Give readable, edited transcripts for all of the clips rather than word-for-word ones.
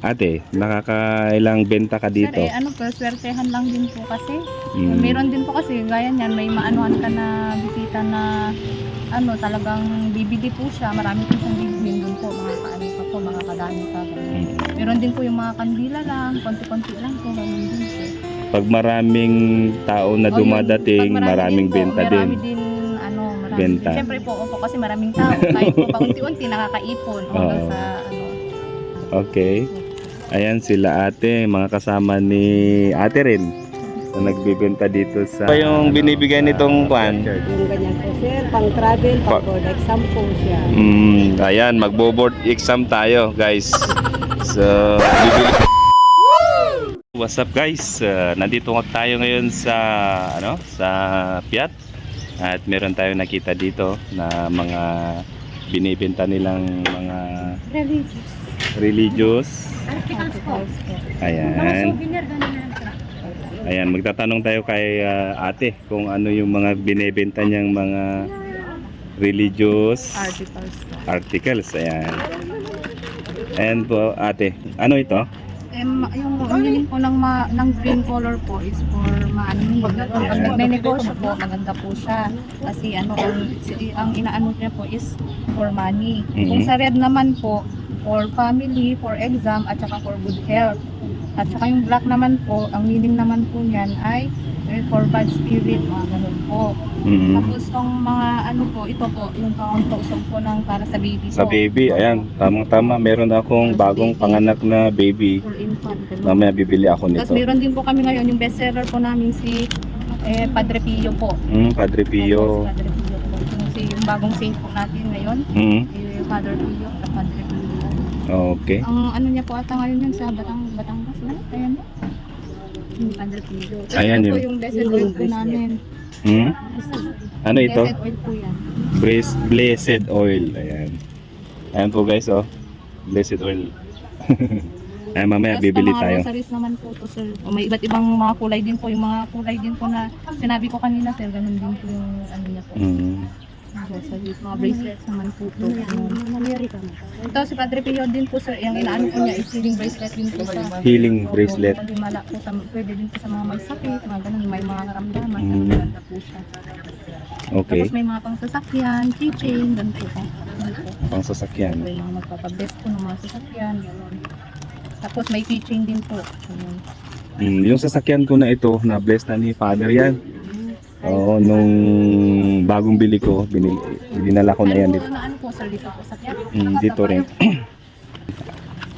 Ate, nakakailang benta ka dito? Sir, ano po, swertehan lang din po kasi. Meron din po kasi, gaya niyan, may maanuhan ka na bisita na ano, talagang bibili po siya. Marami po siyang bibilhin dun po, mga kaano ka po, mga kadami ka. Ganun. Meron din po yung mga kandila lang, konti-konti lang po, ganun din po. Pag maraming tao na dumadating, Pag maraming benta din. Marami din, ano, marami Benta. din. Siyempre po, opo, kasi maraming tao. Kahit po paunti-unti, nakakaipon. Hanggang sa, ano. Okay. Ayan sila ate, mga kasama ni ate rin na nagbibenta dito sa... Ano yung binibigay nitong kwan? Yung ganyan po sir, pang travel, pang board exam po siya. Ayan, magbo-board exam tayo guys. So, bibili... What's up guys? Nandito tayo ngayon sa sa Piat. At meron tayong nakita dito na mga binibenta nilang mga religious. Ayan. Ayan, magtatanong tayo kay ate kung ano yung mga binibenta niyang mga religious articles. Ayan. Ayan po ate. Ano ito? Yung meaning po ng green color po is for money. Pag nagnenegosyo po, maganda po siya. Kasi ang inaano niya po is for money. Kung sa red naman po, for family, for exam, at saka for good health. At saka yung black naman po, ang meaning naman po niyan ay for bad spirit, mga ganun po. Tapos yung mga ito po, yung pang-usog po ng para sa baby po. Sa baby, ayan, tamang-tama. Meron akong bagong panganak na baby. For infant. Mamaya bibili ako nito. Tapos meron din po kami ngayon, yung bestseller po namin si Padre Pio po. Padre Pio. Si Padre Pio po. Yung bagong saint po natin ngayon, si Father Pio, Padre Pio. Okay. Ang niya po ata ngayon yan sa Batangas. Ayan po. Yung Padre Pio. Ayan Ito po yun. yung blessed oil po namin. Ano ito? Blessed oil po yan. Blessed oil. Ayan. Ayan po guys, oh. Blessed oil. Ayan, mamaya Tapos bibili mga tayo. rosaries naman po to sir. May iba't ibang mga kulay din po. Yung mga kulay din po na sinabi ko kanina sir, ganun din po yung niya po. Rosaries, mga bracelets naman po to. Ito si Padre Pio din po sir. Yung inaano po niya is healing bracelet din po sa Healing bracelet. Mala po pwede din po sa mga may sakit, mga ganun, may mga karamdaman. Maganda po siya. Okay. Tapos may mga pang sasakyan, keychain, ganun po. Pang sasakyan. May mga magpapabest po ng mga sasakyan, ganun. Tapos may keychain din po. Yung sasakyan ko na ito, na bless na ni Father yan. Oo, nung bagong bili ko, dinala ko na yan dito. Ano po sir dito po sa Dito rin.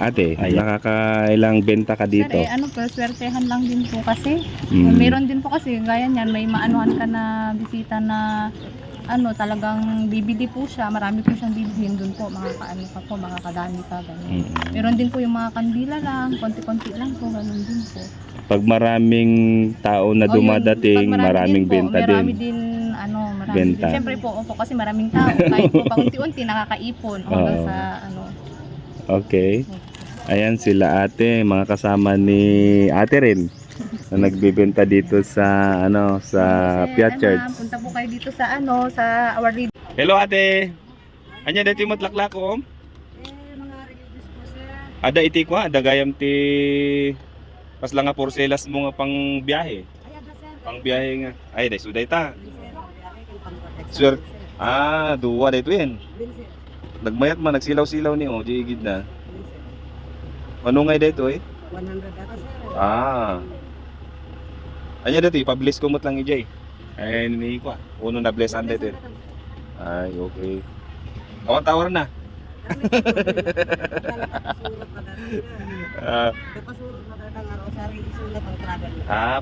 Ate, nakakailang benta ka dito? Sir, po, swertehan lang din po kasi. Meron din po kasi, gaya niyan, may maanuhan ka na bisita na talagang bibili po siya. Marami po siyang bibilhin dun po, mga kaano ka po, mga kadami ka, ganun. Meron din po yung mga kandila lang, konti-konti lang po, ganun din po. Pag maraming tao na dumadating, maraming benta din. Marami din, marami Benta. din. Siyempre po, kasi maraming tao. Kahit po paunti-unti, nakakaipon. Hanggang sa, Okay. Ayan sila ate, mga kasama ni ate rin na nagbibenta dito sa sa Piat Church. Punta po kayo dito sa sa Our Lady. Hello ate. Anya dati mo tlaklak ko? Mga religious po sir. Ada iti ko, ada gayam ti paslang nga porcelas mo nga pang biyahe. Pang biyahe nga. Ay, dai suday ta. Sir. Duwa dito yan. Nagmayat man nagsilaw-silaw ni di gid na. Ano nga dito 100 ako sir. Anya dati pabilis ko mot lang ijay. Ay ni ko. Uno na bless ande din. Ay, okay. Awan tawar na.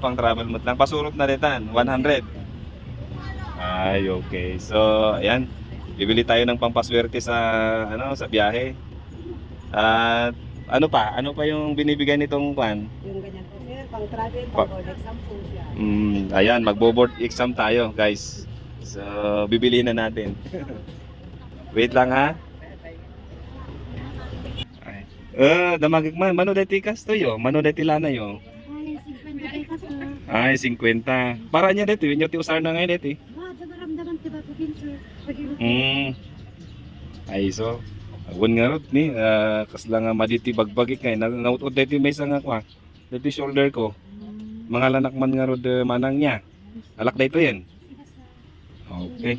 Pang travel mo lang. Pasurot na detan, 100. Ay, okay. So, ayan. Bibili tayo ng pampaswerte sa sa biyahe. At ano pa yung binibigay nitong kwan? Yung ganyan po sir, pang travel, pang board exam po siya. Ayan, magbo-board exam tayo, guys. So, bibili na natin. Wait lang ha. Damagig man, mano dati kastoyo, mano dati lana yo. Ay, 50. Para niya dito, yun yung tiusar na ngayon dito. Ay, so, Awan nga rod ni, kasla nga maditi bagbagi kay nautod dito may isa nga kwa. Dito shoulder ko. Mga lanak man nga rod manang niya. Alak dito yan. Okay.